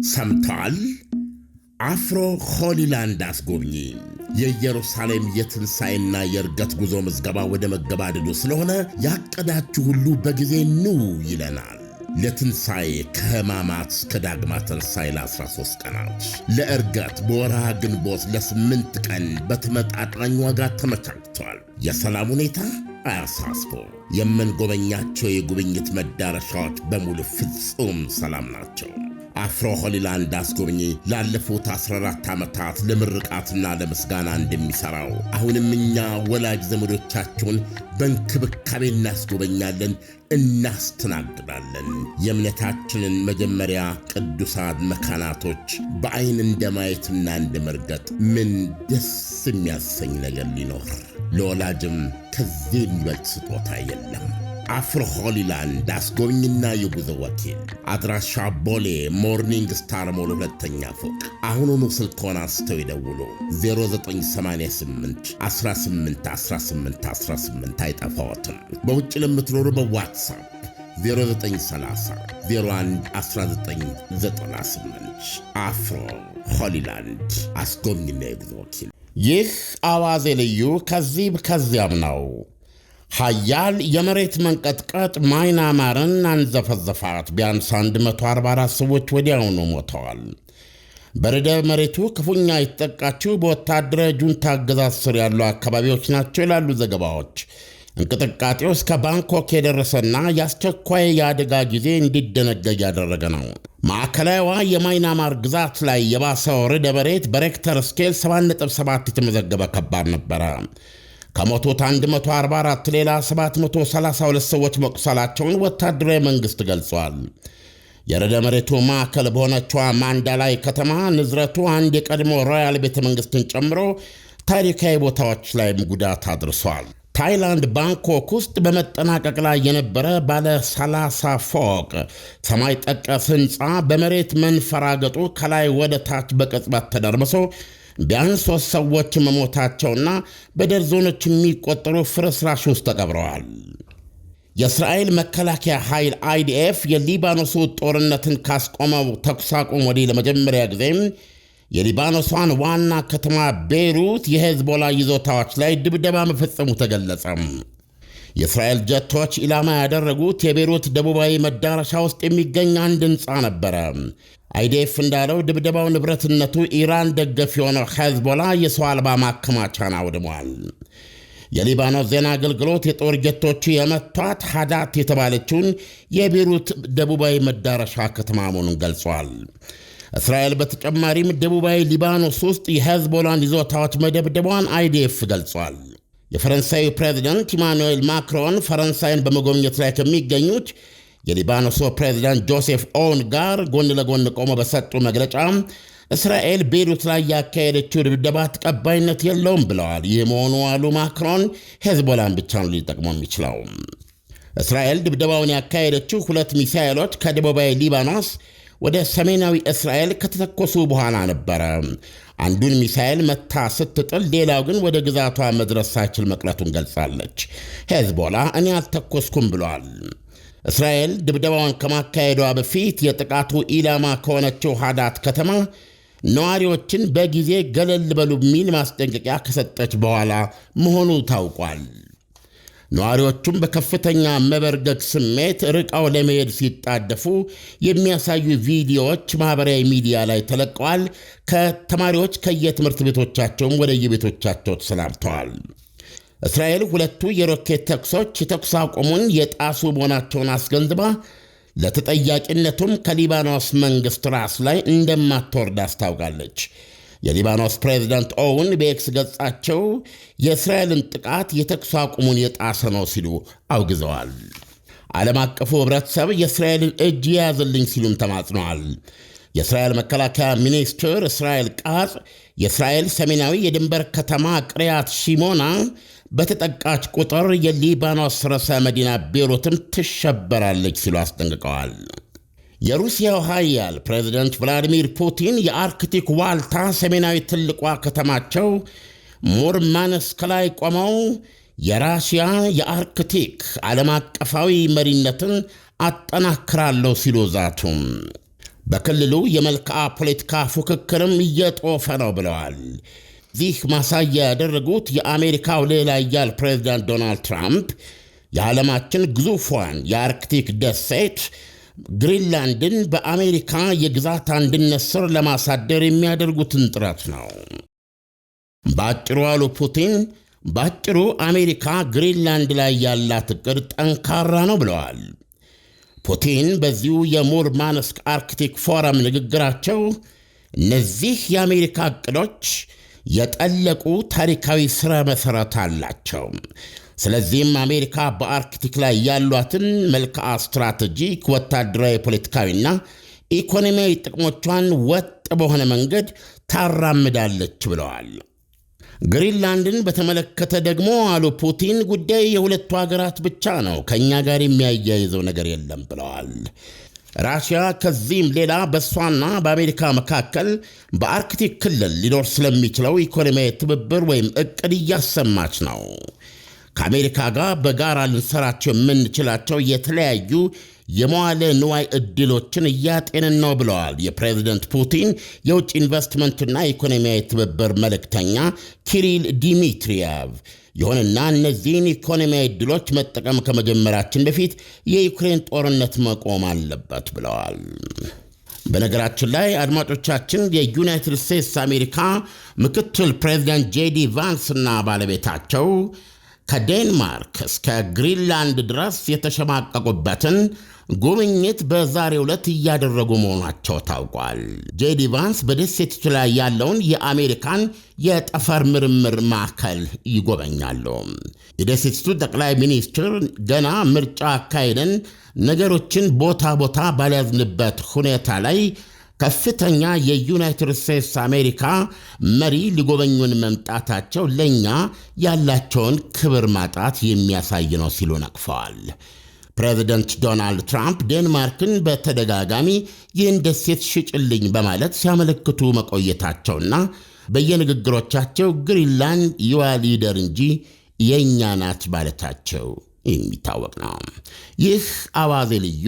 ሰምተዋል? አፍሮ ሆሊላንድ አስጎብኚ የኢየሩሳሌም የትንሣኤና የእርገት ጉዞ ምዝገባ ወደ መገባደዱ ስለሆነ ያቀዳችሁ ሁሉ በጊዜ ኑ ይለናል። ለትንሣኤ ከሕማማት እስከ ዳግማ ትንሣኤ ለ13 ቀናት፣ ለእርገት በወርሃ ግንቦት ለ8 ቀን በተመጣጣኝ ዋጋ ተመቻችቷል። የሰላም ሁኔታ አያሳስቦ። የምንጎበኛቸው የጉብኝት መዳረሻዎች በሙሉ ፍጹም ሰላም ናቸው። አፍሮ ሆሊላንድ አስጎብኚ ላለፉት 14 ዓመታት ለምርቃትና ለምስጋና እንደሚሠራው አሁንም እኛ ወላጅ ዘመዶቻችሁን በእንክብካቤ እናስጎበኛለን፣ እናስተናግዳለን። የእምነታችንን መጀመሪያ ቅዱሳን መካናቶች በዐይን እንደማየትና እንደመርገጥ ምን ደስ የሚያሰኝ ነገር ሊኖር? ለወላጅም ከዚህ የሚበልጥ ስጦታ የለም። አፍሮ ሆሊላንድ አስጎብኝና የጉዞ ወኪል፣ አድራሻ ቦሌ ሞርኒንግ ስታር ሞል 2ኛ ፎቅ። አሁኑኑ ስልክዎን አንስተው ይደውሉ። 0988 18 18 18 አይጠፋዎትም። በውጭ ለምትኖሩ በዋትሳፕ 0930 01 1998። አፍሮ ሆሊላንድ አስጎብኝና የጉዞ ወኪል። ይህ አዋዜ ልዩ ከዚያም ነው። ኃያል የመሬት መንቀጥቀጥ ማይናማርን አንዘፈዘፋት። ቢያንስ 144 ሰዎች ወዲያውኑ ሞተዋል። በርዕደ መሬቱ ክፉኛ የተጠቃችው በወታደራዊ ጁንታ አገዛዝ ስር ያሉ አካባቢዎች ናቸው ይላሉ ዘገባዎች። እንቅጥቃጤው እስከ ባንኮክ የደረሰና የአስቸኳይ የአደጋ ጊዜ እንዲደነገግ ያደረገ ነው። ማዕከላዊዋ የማይናማር ግዛት ላይ የባሰው ርዕደ መሬት በሬክተር ስኬል 7.7 የተመዘገበ ከባድ ነበረ። ከሞቱት 144 ሌላ 732 ሰዎች መቁሰላቸውን ወታደራዊ መንግሥት ገልጿል። የርዕደ መሬቱ ማዕከል በሆነችዋ ማንዳላይ ከተማ ንዝረቱ አንድ የቀድሞ ሮያል ቤተ መንግሥትን ጨምሮ ታሪካዊ ቦታዎች ላይም ጉዳት አድርሷል። ታይላንድ ባንኮክ ውስጥ በመጠናቀቅ ላይ የነበረ ባለ 30 ፎቅ ሰማይ ጠቀስ ሕንፃ በመሬት መንፈራገጡ ከላይ ወደ ታች በቅጽበት ተደርምሶ ቢያንስ 3 ሰዎች መሞታቸውና በደርዘኖች የሚቆጠሩ ፍርስራሽ ውስጥ ተቀብረዋል። የእስራኤል መከላከያ ኃይል IDF የሊባኖሱ ጦርነትን ካስቆመው ተኩስ አቁም ወዲህ ለመጀመሪያ ጊዜም የሊባኖሷን ዋና ከተማ ቤይሩት የሄዝቦላ ይዞታዎች ላይ ድብደባ መፈጸሙ ተገለጸ። የእስራኤል ጀቶች ኢላማ ያደረጉት የቤይሩት ደቡባዊ መዳረሻ ውስጥ የሚገኝ አንድ ሕንፃ ነበረ። IDF እንዳለው ድብደባው ንብረትነቱ ኢራን ደገፍ የሆነው ሄዝቦላ የሰው አልባ ማከማቻን አውድሟል። የሊባኖስ ዜና አገልግሎት የጦር ጀቶቹ የመቷት ሃዳት የተባለችውን የቤይሩት ደቡባዊ መዳረሻ ከተማ መሆኑን ገልጿል። እስራኤል በተጨማሪም ደቡባዊ ሊባኖስ ውስጥ የሄዝቦላን ይዞታዎች መደብደቧን IDF ገልጿል። የፈረንሳዩ ፕሬዚደንት ኢማኑኤል ማክሮን ፈረንሳይን በመጎብኘት ላይ ከሚገኙት የሊባኖሱ ፕሬዚዳንት ጆሴፍ ኦውን ጋር ጎን ለጎን ቆመው በሰጡ መግለጫ እስራኤል ቤይሩት ላይ ያካሄደችው ድብደባ ተቀባይነት የለውም ብለዋል። ይህ መሆኑ አሉ ማክሮን ሄዝቦላን ብቻ ነው ሊጠቅመው የሚችለው። እስራኤል ድብደባውን ያካሄደችው 2 ሚሳኤሎች ከደቡባዊ ሊባኖስ ወደ ሰሜናዊ እስራኤል ከተተኮሱ በኋላ ነበረ። አንዱን ሚሳኤል መታ ስትጥል፣ ሌላው ግን ወደ ግዛቷ መድረስ ሳይችል መቅረቱን ገልጻለች። ሄዝቦላ እኔ አልተኮስኩም ብሏል። እስራኤል ድብደባውን ከማካሄዷ በፊት የጥቃቱ ኢላማ ከሆነችው ሃዳት ከተማ ነዋሪዎችን በጊዜ ገለል በሉ የሚል ማስጠንቀቂያ ከሰጠች በኋላ መሆኑ ታውቋል። ነዋሪዎቹም በከፍተኛ መበርገግ ስሜት ርቀው ለመሄድ ሲጣደፉ የሚያሳዩ ቪዲዮዎች ማኅበራዊ ሚዲያ ላይ ተለቀዋል። ከተማሪዎች ከየትምህርት ቤቶቻቸውም ወደ የቤቶቻቸው ተሰናብተዋል። እስራኤል 2ቱ የሮኬት ተኩሶች የተኩስ አቁሙን የጣሱ መሆናቸውን አስገንዝባ ለተጠያቂነቱም ከሊባኖስ መንግሥት ራስ ላይ እንደማትወርድ አስታውቃለች። የሊባኖስ ፕሬዚዳንት ኦውን በኤክስ ገጻቸው የእስራኤልን ጥቃት የተኩስ አቁሙን የጣሰ ነው ሲሉ አውግዘዋል። ዓለም አቀፉ ኅብረተሰብ የእስራኤልን እጅ የያዝልኝ ሲሉም ተማጽነዋል። የእስራኤል መከላከያ ሚኒስትር እስራኤል ቃጽ የእስራኤል ሰሜናዊ የድንበር ከተማ ቅሪያት ሺሞና በተጠቃች ቁጥር የሊባኖስ ርዕሰ መዲና ቤይሩትም ትሸበራለች ሲሉ አስጠንቅቀዋል። የሩሲያው ኃያል ፕሬዚደንት ቭላዲሚር ፑቲን የአርክቲክ ዋልታ ሰሜናዊ ትልቋ ከተማቸው ሙርማንስክ ላይ ቆመው የራሽያ የአርክቲክ ዓለም አቀፋዊ መሪነትን አጠናክራለሁ ሲሉ ዛቱ። በክልሉ የመልክዓ ፖለቲካ ፉክክርም እየጦፈ ነው ብለዋል። ይህ ማሳያ ያደረጉት የአሜሪካው ሌላ ኃያል ፕሬዚዳንት ዶናልድ ትራምፕ የዓለማችን ግዙፏን የአርክቲክ ደሴት ግሪንላንድን በአሜሪካ የግዛት አንድነት ስር ለማሳደር የሚያደርጉትን ጥረት ነው። ባጭሩ አሉ ፑቲን፣ ባጭሩ አሜሪካ ግሪንላንድ ላይ ያላት ዕቅድ ጠንካራ ነው ብለዋል። ፑቲን በዚሁ የሙርማንስክ አርክቲክ ፎረም ንግግራቸው እነዚህ የአሜሪካ ዕቅዶች የጠለቁ ታሪካዊ ሥረ መሠረት አላቸው፣ ስለዚህም አሜሪካ በአርክቲክ ላይ ያሏትን መልክዓ ስትራቴጂክ፣ ወታደራዊ፣ ፖለቲካዊና ኢኮኖሚያዊ ጥቅሞቿን ወጥ በሆነ መንገድ ታራምዳለች ብለዋል። ግሪንላንድን በተመለከተ ደግሞ አሉ ፑቲን ጉዳይ የሁለቱ ሀገራት ብቻ ነው፣ ከእኛ ጋር የሚያያይዘው ነገር የለም ብለዋል። ራሽያ ከዚህም ሌላ በእሷና በአሜሪካ መካከል በአርክቲክ ክልል ሊኖር ስለሚችለው ኢኮኖሚያዊ ትብብር ወይም ዕቅድ እያሰማች ነው። ከአሜሪካ ጋር በጋራ ልንሰራቸው የምንችላቸው የተለያዩ የመዋለ ንዋይ ዕድሎችን እያጤንን ነው ብለዋል የፕሬዝደንት ፑቲን የውጭ ኢንቨስትመንትና ኢኮኖሚያዊ ትብብር መልእክተኛ ኪሪል ዲሚትሪየቭ። ይሁንና እነዚህን ኢኮኖሚያዊ ዕድሎች መጠቀም ከመጀመራችን በፊት የዩክሬን ጦርነት መቆም አለበት ብለዋል። በነገራችን ላይ አድማጮቻችን፣ የዩናይትድ ስቴትስ አሜሪካ ምክትል ፕሬዝደንት ጄዲ ቫንስ እና ባለቤታቸው ከዴንማርክ እስከ ግሪንላንድ ድረስ የተሸማቀቁበትን ጉብኝት በዛሬው ዕለት እያደረጉ መሆናቸው ታውቋል። ጄዲ ቫንስ በደሴቲቱ ላይ ያለውን የአሜሪካን የጠፈር ምርምር ማዕከል ይጎበኛሉ። የደሴቲቱ ጠቅላይ ሚኒስትር ገና ምርጫ አካሄደን ነገሮችን ቦታ ባልያዝንበት ሁኔታ ላይ ከፍተኛ የዩናይትድ ስቴትስ አሜሪካ መሪ ሊጎበኙን መምጣታቸው ለእኛ ያላቸውን ክብር ማጣት የሚያሳይ ነው ሲሉ ነቅፈዋል። ፕሬዚደንት ዶናልድ ትራምፕ ዴንማርክን በተደጋጋሚ ይህን ደሴት ሽጭልኝ በማለት ሲያመለክቱ መቆየታቸውና በየንግግሮቻቸው ግሪንላንድ የዋ ሊደር እንጂ የእኛ ናት ማለታቸው የሚታወቅ ነው። ይህ አዋዜ ልዩ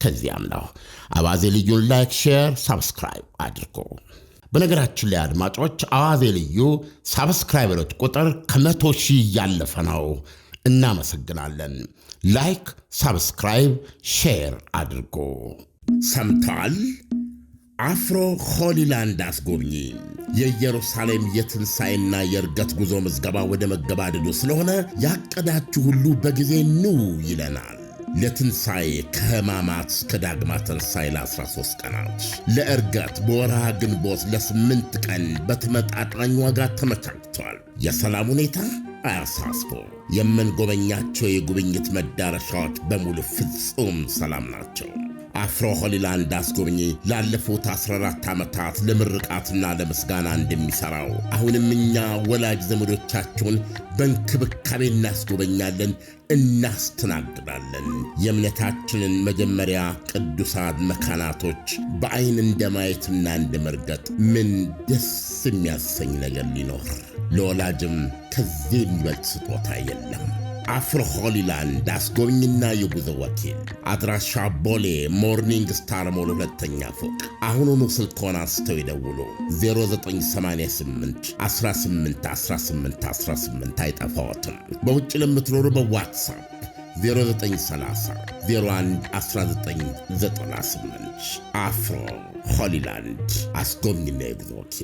ከዚያም ነው። አዋዜ ልዩን ላይክ፣ ሼር፣ ሳብስክራይብ አድርጎ። በነገራችን ላይ አድማጮች አዋዜ ልዩ ሳብስክራይበሮች ቁጥር ከ100,000 እያለፈ ነው። እናመሰግናለን። ላይክ፣ ሳብስክራይብ፣ ሼር አድርጎ። ሰምተዋል? አፍሮ ሆሊላንድ አስጎብኚ የኢየሩሳሌም የትንሣኤና የእርገት ጉዞ ምዝገባ ወደ መገባደዱ ስለሆነ ያቀዳችሁ ሁሉ በጊዜ ኑ ይለናል። ለትንሣኤ ከሕማማት እስከ ዳግማ ትንሣኤ ለ13 ቀናት፣ ለእርገት በወርሃ ግንቦት ለ8 ቀን በተመጣጣኝ ዋጋ ተመቻችቷል። የሰላም ሁኔታ አያሳስቦ። የምንጎበኛቸው የጉብኝት መዳረሻዎች በሙሉ ፍጹም ሰላም ናቸው። አፍሮ ሆሊላንድ አስጎብኚ ላለፉት 14 ዓመታት ለምርቃትና ለምስጋና እንደሚሠራው አሁንም እኛ ወላጅ ዘመዶቻችሁን በእንክብካቤ እናስጎበኛለን፣ እናስተናግዳለን። የእምነታችንን መጀመሪያ ቅዱሳን መካናቶች በዐይን እንደማየትና እንደመርገጥ ምን ደስ የሚያሰኝ ነገር ሊኖር? ለወላጅም ከዚህ የሚበልጥ ስጦታ የለም። አፍሮ ሆሊላንድ አስጎብኝና የጉዞ ወኪል፣ አድራሻ ቦሌ ሞርኒንግ ስታር ሞል 2ኛ ፎቅ። አሁኑኑ ስልክዎን አንስተው ይደውሉ። 0988 18 18 18 አይጠፋዎትም። በውጭ ለምትኖሩ በዋትሳፕ 0930 01 1998። አፍሮ ሆሊላንድ አስጎብኝና የጉዞ ወኪል